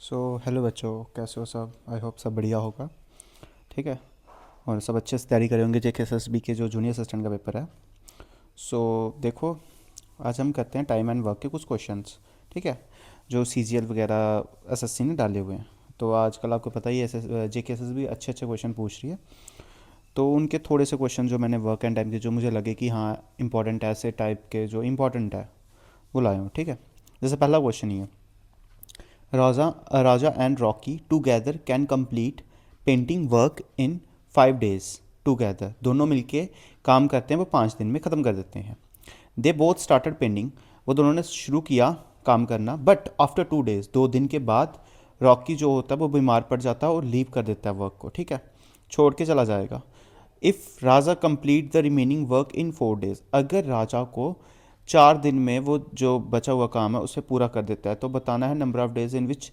Hello बच्चों, कैसे हो सब? आई होप सब बढ़िया होगा। ठीक है। और सब अच्छे से तैयारी करे होंगे JKSSB के जो जूनियर असिस्टेंट का पेपर है। देखो, आज हम करते हैं टाइम एंड वर्क के कुछ क्वेश्चंस। ठीक है। जो CGL वगैरह SSC ने डाले हुए हैं। तो आजकल आपको पता ही है JKSSB अच्छे अच्छे क्वेश्चन पूछ रही है। तो उनके थोड़े से क्वेश्चन जो मैंने वर्क एंड टाइम के जो मुझे लगे कि हाँ इंपॉर्टेंट है, ऐसे टाइप के जो इंपॉर्टेंट है वो लाए हूँ। ठीक है। जैसे पहला क्वेश्चन ही है, Raja and Rocky together can complete painting work in 5 days together. दोनों मिलके काम करते हैं, वो 5 दिन में ख़त्म कर देते हैं। दे बोथ स्टार्टेड पेंटिंग, वो दोनों ने शुरू किया काम करना, बट आफ्टर 2 days 2 दिन के बाद रॉकी जो होता है वो बीमार पड़ जाता है और लीव कर देता है वर्क को। ठीक है, छोड़ के चला जाएगा। If Raja complete the remaining work in 4 days, अगर राजा को 4 दिन में वो जो बचा हुआ काम है उसे पूरा कर देता है, तो बताना है number of days in which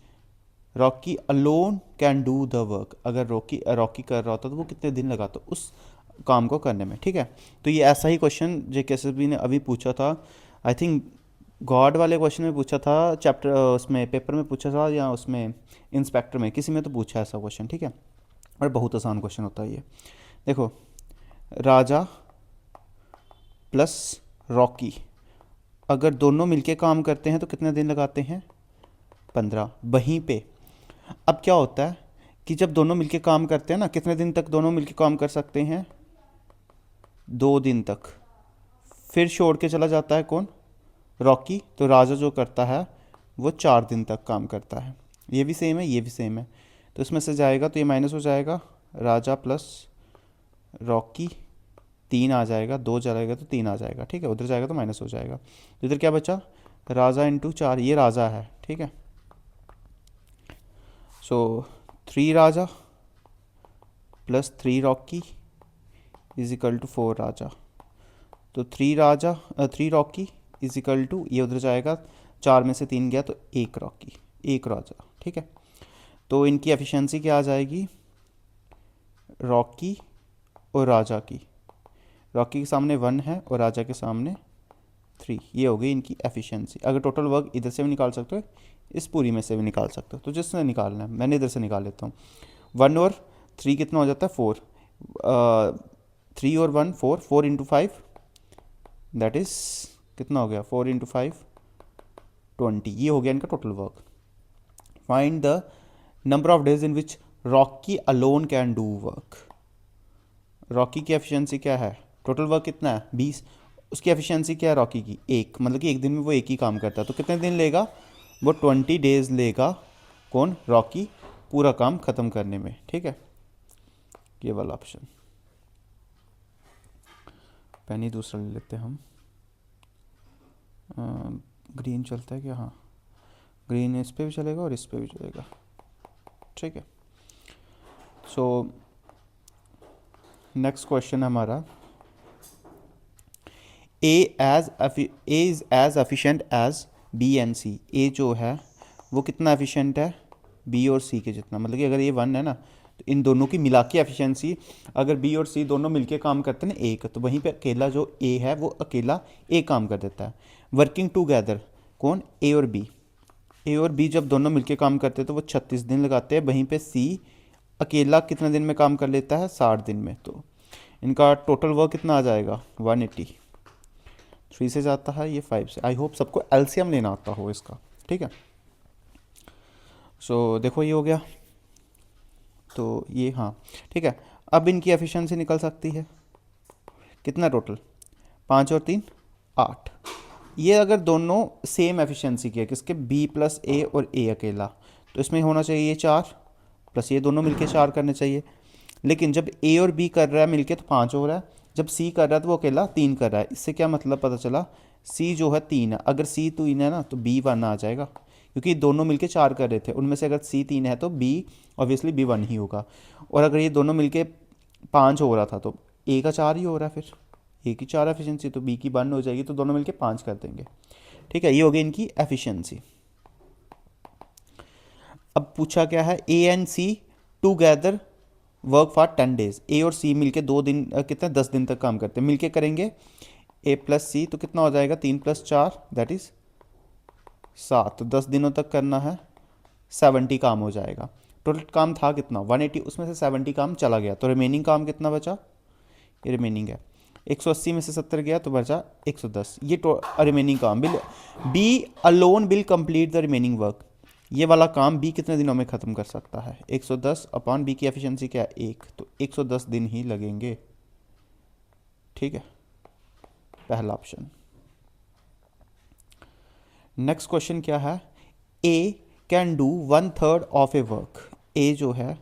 Rocky alone can do the work. अगर रॉकी रॉकी कर रहा होता तो वो कितने दिन लगाता उस काम को करने में। ठीक है। तो ये ऐसा ही क्वेश्चन JKSSB ने अभी पूछा था। आई थिंक गॉड वाले क्वेश्चन में पूछा था, चैप्टर उसमें पेपर में पूछा था, या उसमें इंस्पेक्टर में किसी में तो पूछा है ऐसा क्वेश्चन। ठीक है। और बहुत आसान क्वेश्चन होता है ये। देखो, राजा प्लस रॉकी अगर दोनों मिलके काम करते हैं तो कितने दिन लगाते हैं? 15। वहीं पे अब क्या होता है कि जब दोनों मिलके काम करते हैं ना, कितने दिन तक दोनों मिलके काम कर सकते हैं? 2 दिन तक। फिर छोड़ के चला जाता है कौन? रॉकी। तो राजा जो करता है वो 4 दिन तक काम करता है। ये भी सेम है, ये भी सेम है। तो इसमें से जाएगा तो ये माइनस हो जाएगा, राजा प्लस रॉकी 3 आ जाएगा, 2 जाएगा तो 3 आ जाएगा। ठीक है, उधर जाएगा तो माइनस हो जाएगा। तो इधर क्या बचा? राजा इंटू 4, ये राजा है। ठीक है। 3 Raja plus 3 Rocky is equal to 4 Raja. तो 3 रॉकी इज इक्वल टू, ये उधर जाएगा, 4 में से 3 गया तो 1 रॉकी 1 राजा। ठीक है। तो इनकी एफिशिएंसी क्या आ जाएगी? रॉकी और राजा की, रॉकी के सामने 1 है और राजा के सामने 3, ये हो गई इनकी एफिशिएंसी। अगर टोटल वर्क इधर से भी निकाल सकते हो, इस पूरी में से भी निकाल सकते हो, तो जिससे निकालना है मैंने इधर से निकाल लेता हूँ। 1 और 3 कितना हो जाता है? 4। 3 और 1 4, 4 इंटू 5 दैट इज़ कितना हो गया? 4 इंटू 5 20। ये हो गया इनका total work. Find the number of days in which Rocky alone can do work. Rocky की एफिशिएंसी क्या है? टोटल वर्क कितना है? 20। उसकी एफिशिएंसी क्या है रॉकी की? 1। मतलब कि एक दिन में वो एक ही काम करता है, तो कितने दिन लेगा? वो 20 डेज लेगा। कौन? रॉकी, पूरा काम ख़त्म करने में। ठीक है, ये वाला ऑप्शन। पेन ही दूसरा ले लेते हैं हम। ग्रीन चलता है क्या? हाँ, ग्रीन इस पे भी चलेगा और इस पे भी चलेगा। ठीक है। नेक्स्ट क्वेश्चन हमारा, A is as efficient as B and C. A जो है वो कितना एफिशिएंट है? बी और सी के जितना। मतलब कि अगर ये 1 है ना, तो इन दोनों की मिला के एफिशिएंसी, अगर बी और सी दोनों मिलके काम करते हैं ना एक, तो वहीं पे अकेला जो ए है वो अकेला ए काम कर देता है। वर्किंग टूगेदर, कौन? ए और बी। ए और बी जब दोनों मिलके काम करते हैं तो वो 36 दिन लगाते हैं। वहीं पे सी अकेला कितने दिन में काम कर लेता है? 60 दिन में। तो इनका टोटल वर्क कितना आ जाएगा? 180। 3 से जाता है, ये 5 से। आई होप सबको एलसीएम लेना आता हो इसका। ठीक है। देखो ये हो गया, तो ये हाँ ठीक है। अब इनकी एफिशिएंसी निकल सकती है कितना टोटल? 5 और 3 8। ये अगर दोनों सेम एफिशिएंसी की है, किसके? बी प्लस ए और ए अकेला, तो इसमें होना चाहिए ये 4 प्लस ये दोनों मिलके 4 करने चाहिए। लेकिन जब ए और बी कर रहा है मिलके तो 5 हो रहा है, जब सी कर रहा है तो वो अकेला 3 कर रहा है। इससे क्या मतलब पता चला? सी जो है 3 है। अगर सी 3 है ना तो बी 1 आ जाएगा, क्योंकि दोनों मिलके 4 कर रहे थे। उनमें से अगर सी 3 है तो बी ऑब्वियसली बी 1 ही होगा। और अगर ये दोनों मिलके 5 हो रहा था तो ए का 4 ही हो रहा है, फिर ए की 4 एफिशिएंसी, तो बी की 1 हो जाएगी, तो दोनों मिलके 5 कर देंगे। ठीक है, ये हो गई इनकी एफिशिएंसी। अब पूछा क्या है? A and C together work for 10 days। A और सी मिलके 2 दिन कितना? 10 दिन तक काम करते हैं। मिलके करेंगे ए प्लस सी, तो कितना हो जाएगा? 3 + 4 दैट इज 7। तो 10 दिनों तक करना है 70 काम हो जाएगा। टोटल काम था कितना 180, उसमें से 70 काम चला गया, तो रिमेनिंग काम कितना बचा, ये रिमेनिंग है 180 में से 70 गया तो बचा 110। ये रिमेनिंग काम will B alone will complete the remaining work. ये वाला काम बी कितने दिनों में ख़त्म कर सकता है, 110 अपॉन बी की एफिशिएंसी क्या है 1, तो 110 दिन ही लगेंगे। ठीक है, पहला ऑप्शन। नेक्स्ट क्वेश्चन क्या है, A can do 1/3 of a work. A जो है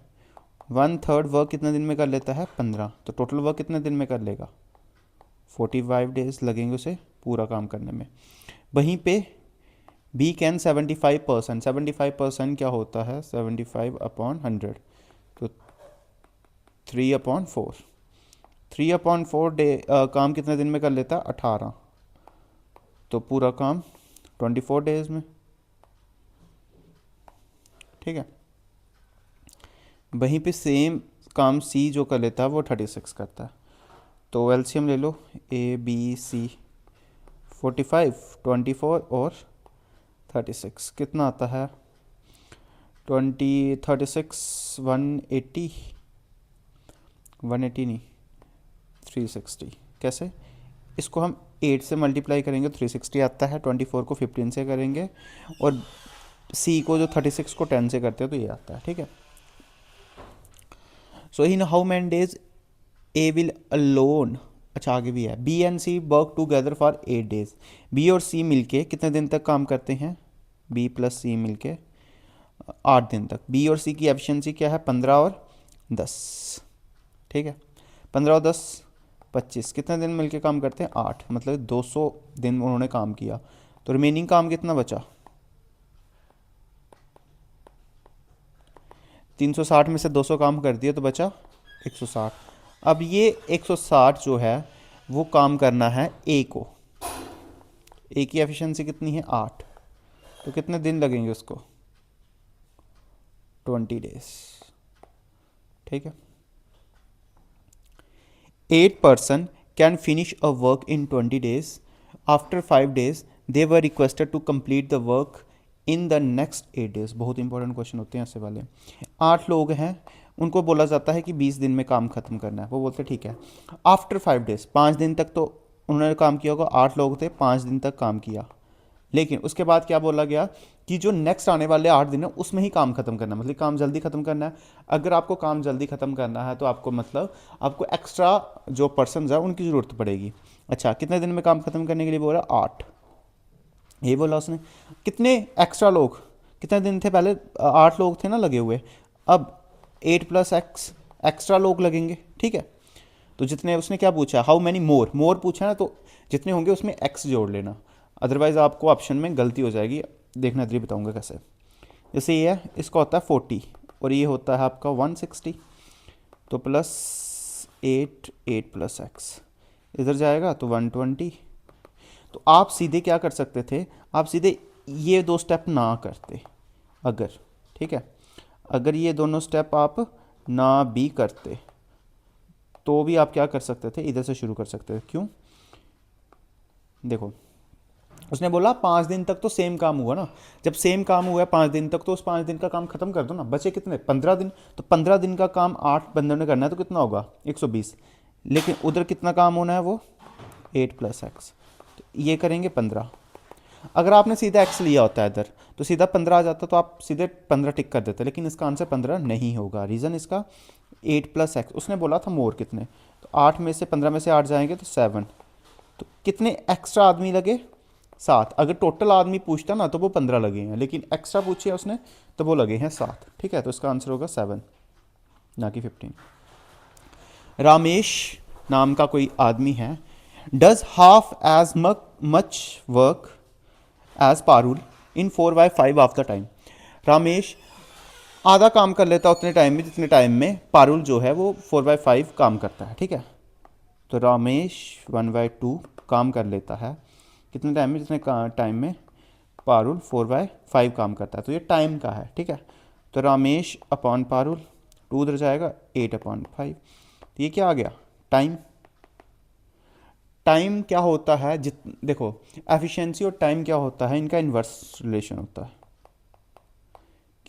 1/3 वर्क कितने दिन में कर लेता है 15, तो टोटल वर्क कितने दिन में कर लेगा 45 डेज लगेंगे उसे पूरा काम करने में। वहीं पे बी कैन 75%, 75% क्या होता है 75/100, तो 3/4, 3/4 डे काम कितने दिन में कर लेता है 18, तो पूरा काम 24 डेज में। ठीक है, वहीं पे सेम काम सी जो कर लेता है वो 36 करता है, तो एलसीएम ले लो ए बी सी, 45 24 और 36 कितना आता है 36 180 नहीं 360। कैसे, इसको हम 8 से मल्टीप्लाई करेंगे तो 360 आता है, 24 को 15 से करेंगे और सी को जो 36 को 10 से करते हैं तो ये आता है। ठीक है, so in how many days A will alone, अच्छा आगे भी है, B and C work together for 8 days. बी और सी मिलके कितने दिन तक काम करते हैं, बी प्लस सी मिलके 8 दिन तक। बी और सी की एफिशिएंसी क्या है 15 और 10। ठीक है, 15 और 10 25, कितने दिन मिलके काम करते हैं 8, मतलब 200 दिन उन्होंने काम किया, तो रिमेनिंग काम कितना बचा 360 में से 200 काम कर दिया तो बचा 160। अब ये 160 जो है वो काम करना है ए को, ए की एफिशिएंसी कितनी है 8, तो कितने दिन लगेंगे उसको 20 डेज। ठीक है, 8 person can finish a work in 20 days. After 5 days they were requested to complete the work in the next 8 days। बहुत इंपॉर्टेंट क्वेश्चन होते हैं ऐसे वाले। 8 लोग हैं, उनको बोला जाता है कि 20 दिन में काम खत्म करना है, वो बोलते ठीक है। आफ्टर 5 डेज, 5 दिन तक तो उन्होंने काम किया होगा, 8 लोग थे 5 दिन तक काम किया, लेकिन उसके बाद क्या बोला गया कि जो नेक्स्ट आने वाले 8 दिन है उसमें ही काम खत्म करना है, मतलब काम जल्दी खत्म करना है। अगर आपको काम जल्दी खत्म करना है तो आपको मतलब आपको एक्स्ट्रा जो पर्सन है उनकी ज़रूरत पड़ेगी। अच्छा, कितने दिन में काम खत्म करने के लिए बोला 8, ये बोला उसने। कितने एक्स्ट्रा लोग, कितने दिन थे पहले 8 लोग थे ना लगे हुए, अब 8 + x एक्स्ट्रा लोग लगेंगे। ठीक है, तो जितने उसने क्या पूछा हाउ मैनी मोर, मोर पूछा ना, तो जितने होंगे उसमें x जोड़ लेना, अदरवाइज़ आपको ऑप्शन में गलती हो जाएगी। देखना इधर ही बताऊँगा कैसे। जैसे ये है, इसका होता है 40 और ये होता है आपका 160, तो +8 8 + x इधर जाएगा तो 120। तो आप सीधे क्या कर सकते थे, आप सीधे ये 2 स्टेप ना करते अगर, ठीक है, अगर ये दोनों स्टेप आप ना भी करते तो भी आप क्या कर सकते थे, इधर से शुरू कर सकते थे। क्यों, देखो उसने बोला 5 दिन तक तो सेम काम हुआ ना, जब सेम काम हुआ है 5 दिन तक तो उस 5 दिन का काम खत्म कर दो ना, बचे कितने 15 दिन, तो 15 दिन का काम 8 बंदों ने करना है तो कितना होगा 120, लेकिन उधर कितना काम होना है वो 8 + x, तो ये करेंगे 15। अगर आपने सीधा x लिया होता है इधर तो सीधा 15 आ जाता, तो आप सीधे 15 टिक कर देते, लेकिन इसका आंसर 15 नहीं होगा। रीज़न इसका 8 + x, उसने बोला था मोर कितने, तो 8 में से 15 में से 8 जाएंगे तो 7, तो कितने एक्स्ट्रा आदमी लगे 7। अगर टोटल आदमी पूछता ना तो वो 15 लगे हैं, लेकिन एक्स्ट्रा पूछे उसने तो वो लगे हैं 7। ठीक है, तो इसका आंसर होगा 7 ना कि 15। रामेश नाम का कोई आदमी है, does half as much work as Parul in 4/5 of the time. Ramesh आधा काम कर लेता उतने टाइम में जितने टाइम में पारुल जो है वो 4/5 काम करता है। ठीक है, तो रामेश 1/2 काम कर लेता है कितने टाइम में, जितने टाइम में पारुल 4/5 काम करता है, तो ये टाइम का है। ठीक है, तो रामेश अपॉन पारुल, 2 उधर जाएगा 8/5, तो ये क्या आ गया टाइम। टाइम क्या होता है, देखो एफिशिएंसी और टाइम क्या होता है, इनका इन्वर्स रिलेशन होता है।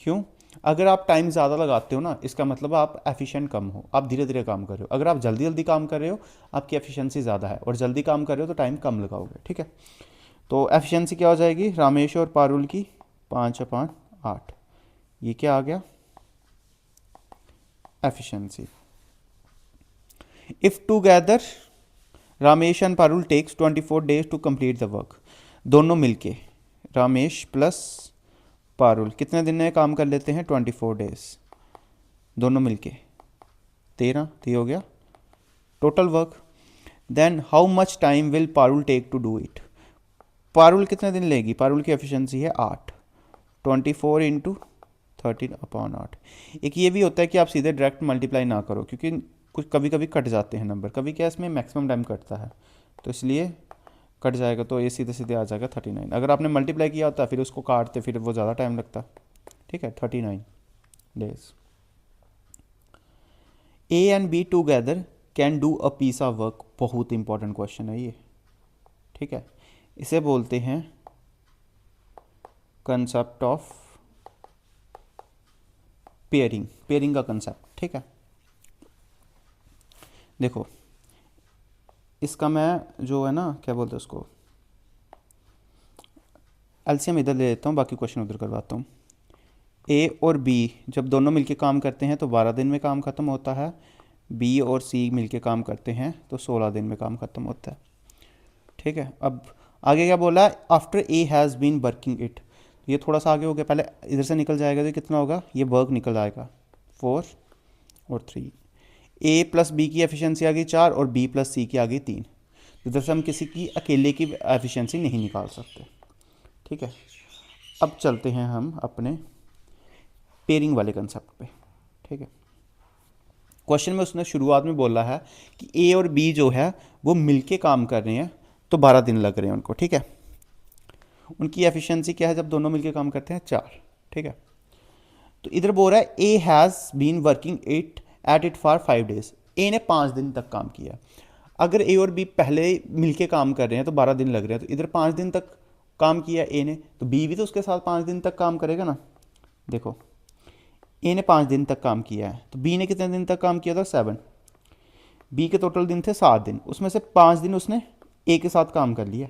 क्यों? अगर आप टाइम ज़्यादा लगाते हो ना, इसका मतलब आप एफिशिएंट कम हो, आप धीरे धीरे काम कर रहे हो। अगर आप जल्दी जल्दी काम कर रहे हो, आपकी एफिशिएंसी ज़्यादा है, और जल्दी काम कर रहे हो तो टाइम कम लगाओगे, ठीक है। तो एफिशिएंसी क्या हो जाएगी, रामेश और पारुल की 5/8। ये क्या आ गया, efficiency. If together Ramesh and Parul takes 24 days to complete the work, दोनों मिलके रामेश प्लस पारुल कितने दिन में काम कर लेते हैं, 24 days, दोनों मिलके 13, तो ये हो गया total work. Then how much time will Parul take to do it, Parul कितने दिन लेगी, पारुल की एफिशिएंसी है 8, 24 इंटू 13/8। एक ये भी होता है कि आप सीधे डायरेक्ट मल्टीप्लाई ना करो, क्योंकि कुछ कभी कभी कट जाते हैं नंबर, कभी क्या इसमें मैक्सिमम टाइम कटता है, तो इसलिए कट जाएगा, तो ये सीधे सीधे आ जाएगा 39। अगर आपने मल्टीप्लाई किया होता फिर उसको काटते, फिर वो ज़्यादा टाइम लगता, ठीक है। 39 days। A and B together can do a piece of work, बहुत इंपॉर्टेंट क्वेश्चन है ये, ठीक है। इसे बोलते हैं कंसेप्ट ऑफ पेयरिंग, पेयरिंग का कंसेप्ट, ठीक है। देखो इसका मैं जो है ना, क्या बोलते हैं उसको, एलसीएम इधर ले लेता हूँ, बाकी क्वेश्चन उधर करवाता हूँ। ए और बी जब दोनों मिलके काम करते हैं तो 12 दिन में काम ख़त्म होता है, बी और सी मिलके काम करते हैं तो 16 दिन में काम ख़त्म होता है, ठीक है। अब आगे क्या बोला है, after A has been working it, ये थोड़ा सा आगे हो गया, पहले इधर से निकल जाएगा तो कितना होगा, ये वर्क निकल आएगा 4 और 3। ए प्लस बी की एफिशिएंसी आ गई 4 और बी प्लस सी की आ गई 3। इधर से हम किसी की अकेले की एफिशिएंसी नहीं निकाल सकते, ठीक है। अब चलते हैं हम अपने पेयरिंग वाले कंसेप्ट पे, ठीक है। क्वेश्चन में उसने शुरुआत में बोला है कि ए और बी जो है वो मिलके काम कर रहे हैं तो 12 दिन लग रहे हैं उनको, ठीक है। उनकी एफिशिएंसी क्या है जब दोनों मिलके काम करते हैं, 4, ठीक है। तो इधर बोल रहा है A has been working it for 5 days, A ने 5 दिन तक काम किया। अगर ए और बी पहले मिलके काम कर रहे हैं तो 12 दिन लग रहे हैं, तो इधर 5 दिन तक काम किया ए ने, तो बी भी तो उसके साथ 5 दिन तक काम करेगा ना। देखो ए ने 5 दिन तक काम किया है, तो बी ने कितने दिन तक काम किया था, 7। बी के टोटल दिन थे 7 दिन, उसमें से 5 दिन उसने ए के साथ काम कर लिया,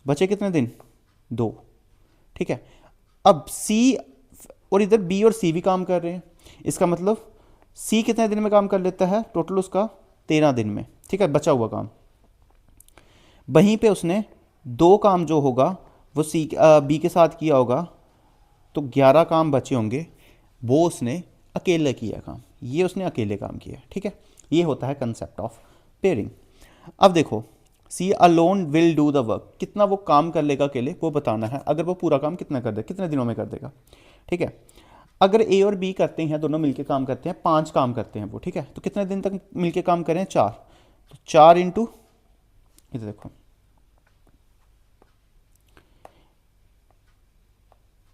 बचे कितने दिन, 2, ठीक है। अब सी और इधर बी और सी भी काम कर रहे हैं, इसका मतलब सी कितने दिन में काम कर लेता है, टोटल उसका 13 दिन में, ठीक है, बचा हुआ काम। वहीं पे उसने 2 काम जो होगा वो बी के साथ किया होगा, तो 11 काम बचे होंगे, वो उसने अकेले किया काम, ये उसने अकेले काम किया, ठीक है। ये होता है कंसेप्ट ऑफ पेयरिंग। अब देखो C alone will do the work, कितना वो काम कर लेगा अकेले वो बताना है, अगर वो पूरा काम कितना कर दे, कितने दिनों में कर देगा, ठीक है। अगर ए और बी करते हैं, दोनों मिलके काम करते हैं, 5 काम करते हैं वो, ठीक है, तो कितने दिन तक मिलके काम करें, 4, तो 4 इंटू, इधर देखो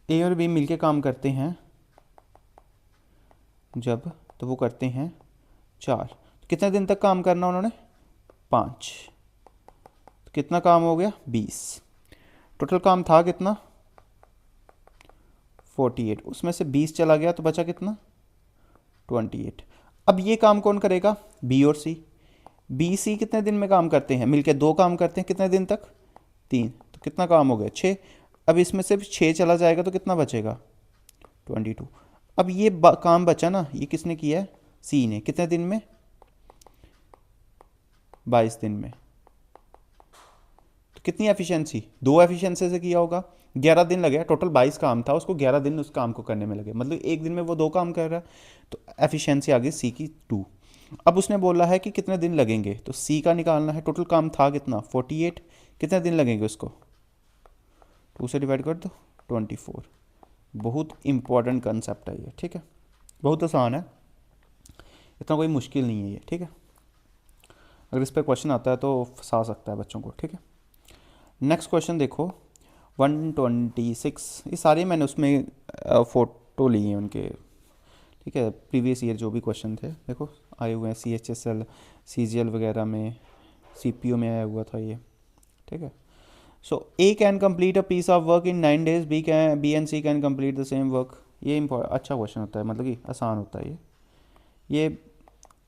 ए और बी मिलके काम करते हैं जब, तो वो करते हैं 4, तो कितने दिन तक काम करना उन्होंने, 5, तो कितना काम हो गया, 20। टोटल काम था कितना, 48, उसमें से 20 चला गया तो बचा कितना, 28। अब ये काम कौन करेगा, बी और सी। बी सी कितने दिन में काम करते हैं, मिलके 2 काम करते हैं, कितने दिन तक, 3, तो कितना काम हो गया, 6। अब इसमें से 6 चला जाएगा तो कितना बचेगा, 22। अब ये काम बचा ना, ये किसने किया है, सी ने, कितने दिन में, 22 दिन में। तो कितनी एफिशिएंसी, 2 एफिशिएंसी से किया होगा, 11 दिन लगे, टोटल 22 काम था, उसको 11 दिन उस काम को करने में लगे, मतलब एक दिन में वो 2 काम कर रहा है, तो एफिशिएंसी आ गई सी की 2। अब उसने बोला है कि कितने दिन लगेंगे, तो सी का निकालना है, टोटल काम था कितना, 48, कितने दिन लगेंगे उसको, 2 से डिवाइड कर दो, 24। बहुत इंपॉर्टेंट कंसेप्ट है ये, ठीक है, बहुत आसान है, इतना कोई मुश्किल नहीं है ये, ठीक है। अगर इस पर क्वेश्चन आता है तो फंसा सकता है बच्चों को, ठीक है। नेक्स्ट क्वेश्चन देखो 126, ये सारे मैंने उसमें फ़ोटो लिए हैं उनके, ठीक है, प्रीवियस ईयर जो भी क्वेश्चन थे देखो आए हुए हैं, CHSL CGL वगैरह में, CPU में आया हुआ था ये, ठीक है। So A can complete a piece of work in 9 days, B and C can complete the same work, ये अच्छा क्वेश्चन होता है, मतलब कि आसान होता है ये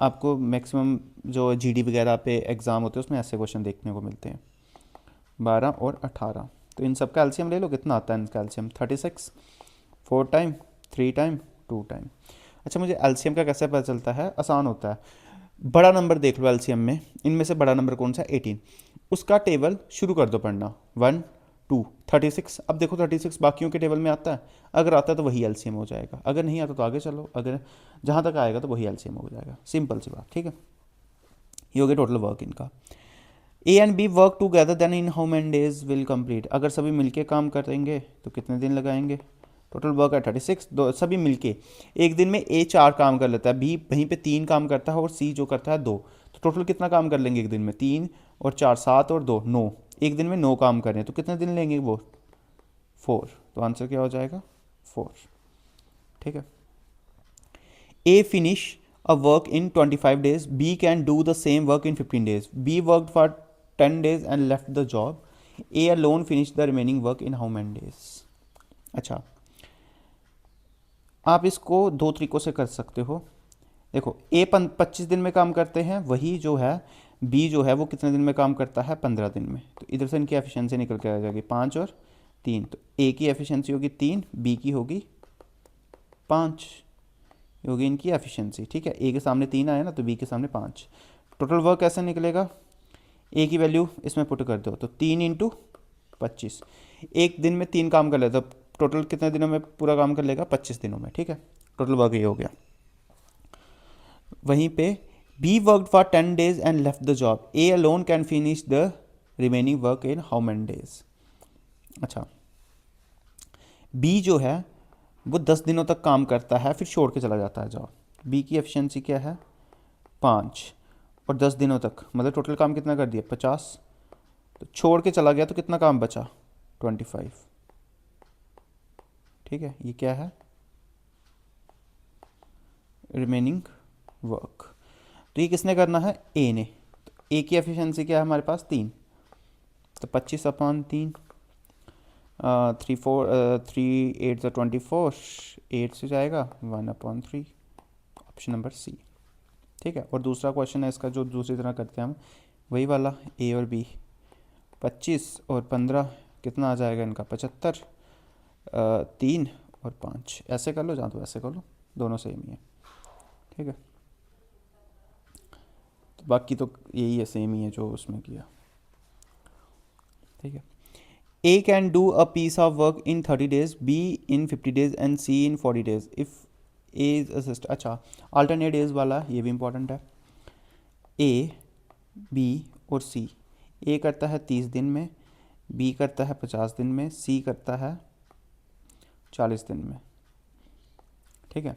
आपको मैक्सिमम जो जीडी वगैरह पे एग्ज़ाम होते हैं उसमें ऐसे क्वेश्चन देखने को मिलते हैं। 12 और 18, तो इन सब का एलसीएम ले लो, कितना आता है इनका एलसीएम? 36, 4 time, 3 time, 2 time. अच्छा, मुझे एलसीएम का कैसे पता चलता है? आसान होता है, बड़ा नंबर देख लो एलसीएम में, इनमें से बड़ा नंबर कौन सा? 18, उसका टेबल शुरू कर दो पढ़ना, 1 2 36। अब देखो 36 बाकियों के टेबल में आता है, अगर आता है तो वही एलसीएम हो जाएगा, अगर नहीं आता तो आगे चलो, अगर जहाँ तक आएगा तो वही एलसीएम हो जाएगा। सिंपल सी बात, ठीक है। ये हो गया टोटल वर्क इनका। A and B work together then in how many days will complete. अगर सभी मिलके काम करेंगे तो कितने दिन लगाएंगे? टोटल वर्क है 36, दो सभी मिलके एक दिन में ए 4 काम कर लेता है, बी वहीं पे 3 काम करता है और सी जो करता है 2, तो टोटल कितना काम कर लेंगे एक दिन में? 3 और 4 7 और 2 9, एक दिन में 9 काम कर रहे हैं, तो कितने दिन लेंगे वो? 4, तो आंसर क्या हो जाएगा? 4, ठीक है। ए finish a work in 25 days, B can do the same work in 15 days. B worked for 10 days and left the job. A alone finished the remaining work in how many days? अच्छा, आप इसको दो तरीक़ों से कर सकते हो। देखो, A 25 दिन में काम करते हैं, वही जो है B जो है वो कितने दिन में काम करता है? 15 दिन में। तो इधर से इनकी एफिशिएंसी निकल के आ जाएगी 5 और 3, तो A की एफिशिएंसी होगी 3, B की होगी 5, होगी इनकी एफिशिएंसी, ठीक है। ए के सामने 3 आया ना, तो बी के सामने 5। टोटल वर्क कैसे निकलेगा? ए की वैल्यू इसमें पुट कर दो, तो 3 इंटू 25, एक दिन में 3 काम कर लेता, तो टोटल कितने दिनों में पूरा काम कर लेगा? 25 दिनों में, ठीक है। टोटल वर्क ये हो गया। वहीं पे be worked for 10 days and left the job. A alone can finish the remaining work in how many days? अच्छा, बी जो है वो 10 दिनों तक काम करता है, फिर छोड़ के चला जाता है जॉब। बी की एफिशिएंसी क्या है? 5, और 10 दिनों तक मतलब टोटल काम कितना कर दिया? 50, तो छोड़ के चला गया तो कितना काम बचा? 25, ठीक है। ये क्या है? Remaining work. तो ये किसने करना है? ए ने। तो ए की एफिशिएंसी क्या है हमारे पास? 3, तो 25/3, 3 8 24, 8 से जाएगा 1/3, ऑप्शन नंबर सी, ठीक है। और दूसरा क्वेश्चन है इसका जो दूसरी तरह करते हैं हम, वही वाला, ए और बी, 25 और 15 कितना आ जाएगा इनका? 75, 3 और 5, ऐसे कर लो, जहाँ तो ऐसे कर लो, दोनों सेम ही है, ठीक है। तो बाकी तो यही है, सेम ही है जो उसमें किया, ठीक है। A can do a piece of work in 30 days, B in 50 days and C in 40 days. If A is assist, अच्छा, alternate days वाला ये भी important है। A, B और C, A करता है 30 दिन में, B करता है 50 दिन में, C करता है 40 दिन में, ठीक है।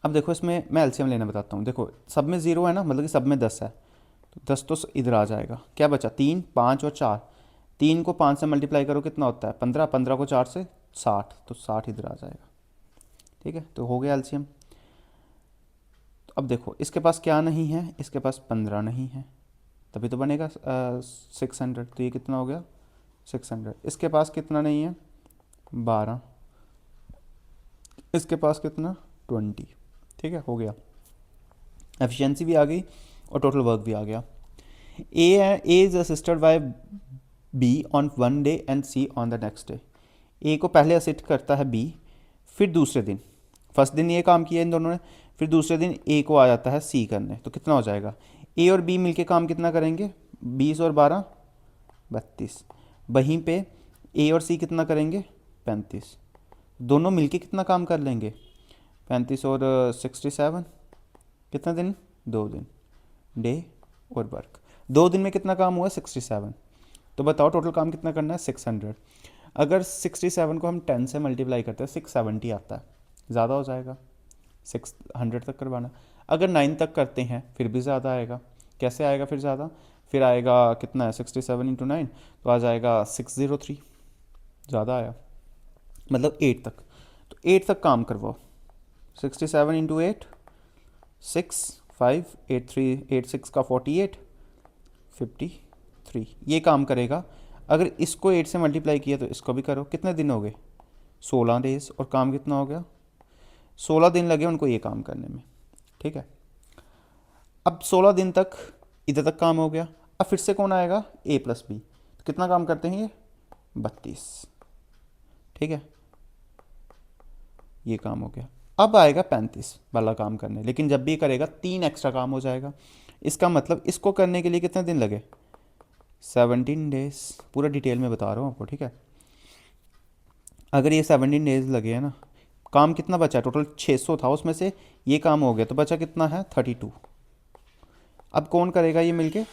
अब देखो इसमें मैं एलसीएम लेना बताता हूँ। देखो सब में 0 है ना, मतलब कि सब में 10 है, तो 10 तो इधर आ जाएगा। क्या बचा? 3, 5 और 4। 3 को 5 से मल्टीप्लाई करो, कितना होता है? 15, 15 को 4 से 60, तो 60 इधर आ जाएगा, ठीक है। तो हो गया एलसीएम। तो अब देखो इसके पास क्या नहीं है? इसके पास 15 नहीं है, तभी तो बनेगा 600, तो ये कितना हो गया? 600। इसके पास कितना नहीं है? 12। इसके पास कितना? 20, ठीक है। हो गया, एफिशिएंसी भी आ गई और टोटल वर्क भी आ गया। A is assisted by B on 1 day and C on the next day. A को पहले असिस्ट करता है बी, फिर दूसरे दिन, फर्स्ट दिन ये काम किया इन दोनों ने, फिर दूसरे दिन ए को आ जाता है सी करने, तो कितना हो जाएगा? ए और बी मिलके काम कितना करेंगे? 20 और 12 32। वहीं पे ए और सी कितना करेंगे? 35। दोनों मिलके कितना काम कर लेंगे? 35 और 67, कितना दिन? 2 दिन, डे और वर्क। 2 दिन में कितना काम हुआ? 67। तो बताओ टोटल काम कितना करना है? 600। अगर 67 को हम 10 से मल्टीप्लाई करते हैं 670 आता है, ज़्यादा हो जाएगा, 600 तक करवाना। अगर 9 तक करते हैं फिर भी ज़्यादा आएगा। कैसे आएगा फिर ज़्यादा? फिर आएगा कितना है? 67 × 9, तो आ जाएगा 603, ज़्यादा आया, मतलब 8 तक। तो 8 तक काम करवाओ। 67 × 8, 6 5 8 3 8 6 का 48, 53, ये काम करेगा। अगर इसको 8 से मल्टीप्लाई किया तो इसको भी करो, कितने दिन हो गए? 16 डेज, और काम कितना हो गया, 16 दिन लगे उनको ये काम करने में, ठीक है। अब 16 दिन तक इधर तक काम हो गया। अब फिर से कौन आएगा, ए प्लस बी, तो कितना काम करते हैं ये, 32, ठीक है, ये काम हो गया। अब आएगा 35 वाला काम करने, लेकिन जब भी करेगा 3 एक्स्ट्रा काम हो जाएगा। इसका मतलब इसको करने के लिए कितने दिन लगे, 17 डेज, पूरा डिटेल में बता रहा हूँ आपको, ठीक है। अगर ये 17 डेज लगे हैं ना, काम कितना बचा, टोटल 600 था, उसमें से ये काम हो गया, तो बचा कितना है, 32। अब कौन करेगा ये मिलके,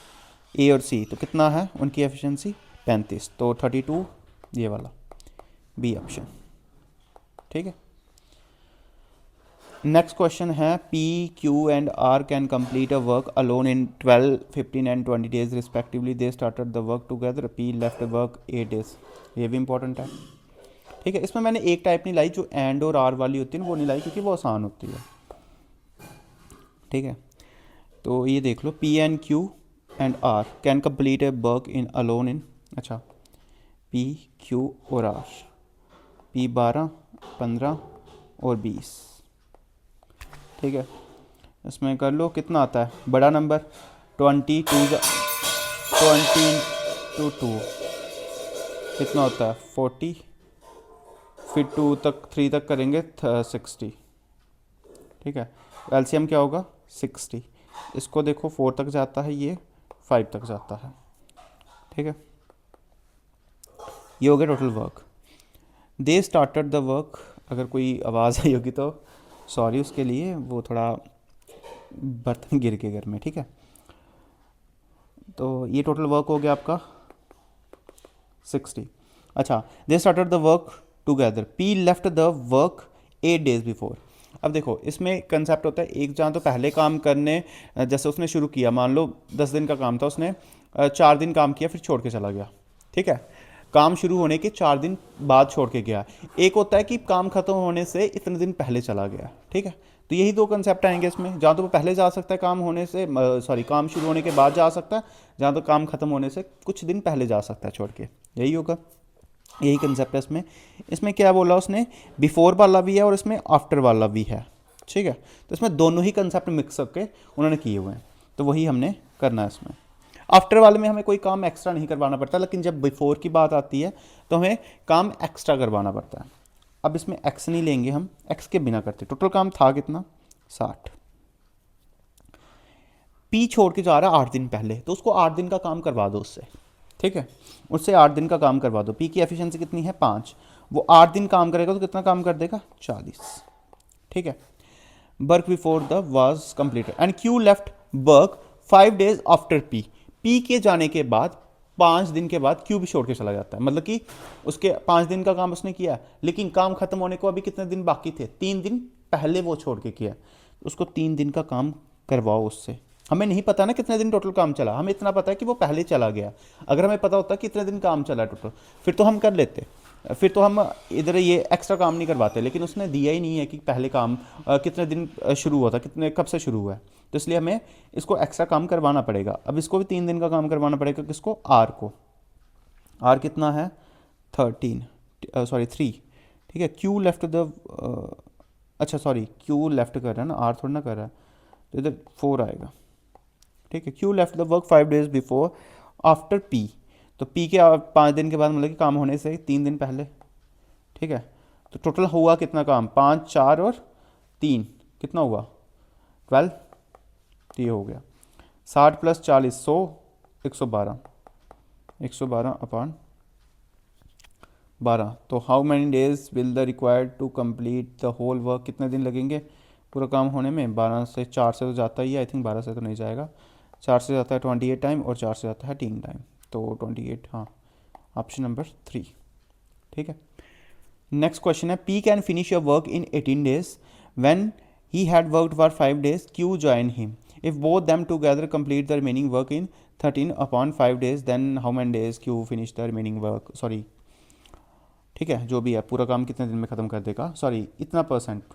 ए और सी, तो कितना है उनकी एफिशिएंसी, 35, तो 32 ये वाला, बी ऑप्शन, ठीक है। नेक्स्ट क्वेश्चन है, P Q and R can complete a work alone in 12, 15 एंड 20 days respectively, they started the work together, P left work 8 days. ये भी इंपॉर्टेंट है, ठीक है। इसमें मैंने एक टाइप नहीं लाई, जो एंड और आर वाली होती है ना वो नहीं लाई, क्योंकि वो आसान होती है, ठीक है। तो ये देख लो, P and Q and R can complete a work in alone in, अच्छा, पी क्यू और आर, पी 12, 15 और 20, ठीक है। इसमें कर लो कितना आता है, बड़ा नंबर 20 टू 2 कितना होता है 40, फिर 2 तक 3 तक करेंगे 60, ठीक है। एलसीएम क्या होगा 60, इसको देखो 4 तक जाता है, ये 5 तक जाता है, ठीक है। ये हो गया total work. They started the work, अगर कोई आवाज़ आई होगी तो सॉरी उसके लिए, वो थोड़ा बर्तन गिर के घर में, ठीक है। तो ये टोटल वर्क हो गया आपका 60। अच्छा, दे started the work together, P left the work 8 days before. अब देखो इसमें कंसेप्ट होता है, एक जहाँ तो पहले काम करने, जैसे उसने शुरू किया, मान लो 10 दिन का काम था, उसने 4 दिन काम किया फिर छोड़ के चला गया, ठीक है। काम शुरू होने के 4 दिन बाद छोड़ के गया। एक होता है कि काम खत्म होने से इतने दिन पहले चला गया, ठीक है। तो यही 2 कंसेप्ट आएंगे इसमें, जहाँ तो वो पहले जा सकता है काम होने से, सॉरी काम शुरू होने के बाद जा सकता है, जहाँ तो काम खत्म होने से कुछ दिन पहले जा सकता है छोड़ के, यही होगा, यही कंसेप्ट है इसमें। इसमें क्या बोला उसने, बिफोर वाला भी है और इसमें आफ्टर वाला भी है, ठीक है। तो इसमें दोनों ही कंसेप्ट मिक्स करके उन्होंने किए हुए हैं, तो वही हमने करना है इसमें। आफ्टर वाले में हमें कोई काम एक्स्ट्रा नहीं करवाना पड़ता, लेकिन जब बिफोर की बात आती है तो हमें काम एक्स्ट्रा करवाना पड़ता है। अब इसमें एक्स नहीं लेंगे हम, एक्स के बिना करते। टोटल काम था कितना, 60। पी छोड़ के जा रहा है 8 दिन पहले, तो उसको 8 दिन का काम करवा दो उससे, ठीक है। उससे 8 दिन का काम करवा दो। पी की एफिशिएंसी कितनी है, 5, वो 8 दिन काम करेगा तो कितना काम कर देगा, 40, ठीक है। Work before the was completed and Q left work 5 days after P, P के जाने के बाद 5 दिन के बाद क्यू भी छोड़ के चला जाता है, मतलब कि उसके 5 दिन का काम उसने किया, लेकिन काम खत्म होने को अभी कितने दिन बाकी थे, 3 दिन पहले वो छोड़ के किया, उसको 3 दिन का काम करवाओ उससे। हमें नहीं पता ना कितने दिन टोटल काम चला, हमें इतना पता है कि वो पहले चला गया। अगर हमें पता होता कितने दिन काम चला टोटल, फिर तो हम कर लेते, फिर तो हम इधर ये एक्स्ट्रा काम नहीं करवाते, लेकिन उसने दिया ही नहीं है कि पहले काम कितने दिन शुरू हुआ था, कितने कब से शुरू हुआ है, तो इसलिए हमें इसको एक्स्ट्रा काम करवाना पड़ेगा। अब इसको भी 3 दिन का काम करवाना पड़ेगा, किसको, आर को। आर कितना है 13, सॉरी 3, ठीक है। क्यू लेफ्ट द, अच्छा सॉरी क्यू लेफ्ट कर रहा है ना, आर थोड़ा ना कर रहा है, तो इधर 4 आएगा, ठीक है। Q left the work 5 days before after P, तो पी के 5 दिन के बाद, मतलब कि काम होने से 3 दिन पहले, ठीक है। तो टोटल हुआ कितना काम, 5, 4 और 3 कितना हुआ 12, तो ये हो गया 60 + 40 100, 112, 112 अपॉन 12। तो how many days will the required to complete the whole work, कितने दिन लगेंगे पूरा काम होने में, 12 से 4 से तो जाता ही है, आई थिंक 12 से तो नहीं जाएगा, 4 से जाता है 28 टाइम और 4 से जाता है 3 टाइम, तो 28, हाँ ऑप्शन नंबर 3, ठीक है। नेक्स्ट क्वेश्चन है, P can finish your work in 18 days when he had worked for 5 days, Q join him, if both them together complete the remaining work in 13 upon 5 days, then how many days Q finish the remaining work, sorry ठीक है, जो भी है पूरा काम कितने दिन में ख़त्म कर देगा, सॉरी इतना %।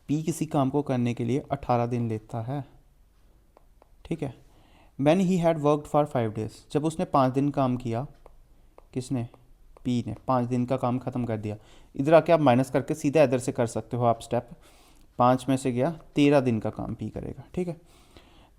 पी किसी काम को करने के लिए 18 दिन लेता है, ठीक है। When he had worked for 5 days, जब उसने 5 दिन काम किया, किसने, पी ने 5 दिन का काम ख़त्म कर दिया। इधर आके आप माइनस करके सीधा इधर से कर सकते हो आप स्टेप। 5 में से गया 13 दिन का काम पी करेगा, ठीक है।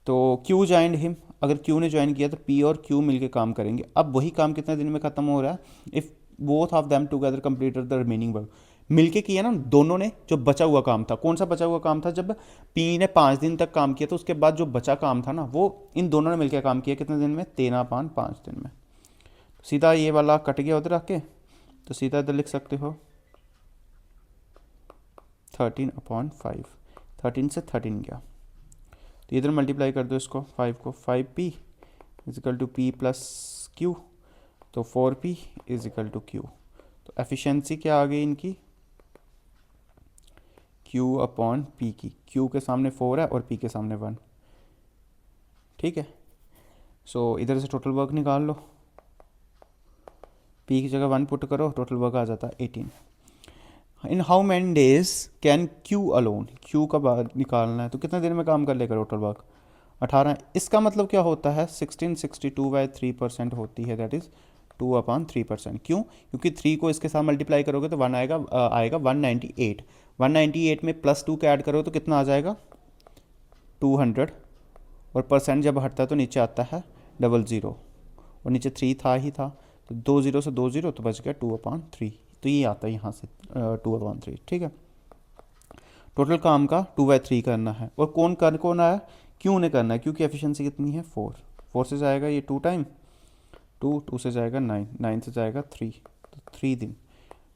तो क्यू ज्वाइंड हिम, अगर क्यू ने ज्वाइन किया तो पी और क्यू मिलके काम करेंगे। अब वही काम कितने दिन में ख़त्म हो रहा है, if both of them together completed the remaining work. मिलके किया ना दोनों ने, जो बचा हुआ काम था, कौन सा बचा हुआ काम था, जब पी ने 5 दिन तक काम किया तो उसके बाद जो बचा काम था ना वो इन दोनों ने मिलकर काम किया कितने दिन में, 13/5 दिन में। सीधा ये वाला कट गया उधर आके, तो सीधा इधर लिख सकते हो 13/5, 13 से 13 गया, तो इधर मल्टीप्लाई कर दो इसको 5 को, 5p is equal to p plus Q, तो 4p इजिकल टू क्यू। तो एफिशिएंसी क्या आ गई इनकी, q/p की, q के सामने 4 है और p के सामने 1, ठीक है। सो इधर से टोटल वर्क निकाल लो, p की जगह 1 पुट करो, टोटल वर्क आ जाता है 18। इन how many days can Q alone, Q का निकालना है तो कितने दिन में काम कर लेगा टोटल वर्क, 18। इसका मतलब क्या होता है, 1662/3% होती है, दैट इज़ 2/3%। क्यों, क्योंकि 3 को इसके साथ मल्टीप्लाई करोगे तो 1 आएगा, आएगा 198। 198 में +2 का ऐड करो तो कितना आ जाएगा 200, और परसेंट जब हटता है तो नीचे आता है 00, और नीचे 3 था ही था, तो 2 0 से 2 0 तो बच गया 2/3, तो ये आता है यहाँ से 2/3, ठीक है। टोटल काम का 2/3 करना है, और कौन आया, क्यों ने करना है, क्योंकि एफिशिएंसी कितनी है 4 से जाएगा ये 2 टाइम 2 से जाएगा 9 से जाएगा 3, तो 3 दिन।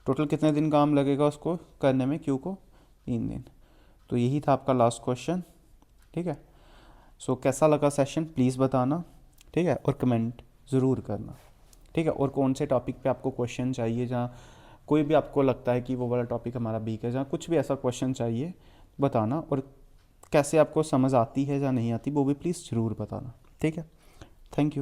टोटल कितने दिन काम लगेगा उसको करने में, क्यू को 3 दिन। तो यही था आपका लास्ट क्वेश्चन, ठीक है। सो कैसा लगा सेशन प्लीज़ बताना, ठीक है, और कमेंट ज़रूर करना, ठीक है। और कौन से टॉपिक पे आपको क्वेश्चन चाहिए, जहाँ कोई भी आपको लगता है कि वो वाला टॉपिक हमारा वीक है, जहाँ कुछ भी ऐसा क्वेश्चन चाहिए बताना, और कैसे आपको समझ आती है या नहीं आती वो भी प्लीज़ ज़रूर बताना, ठीक है। Thank you.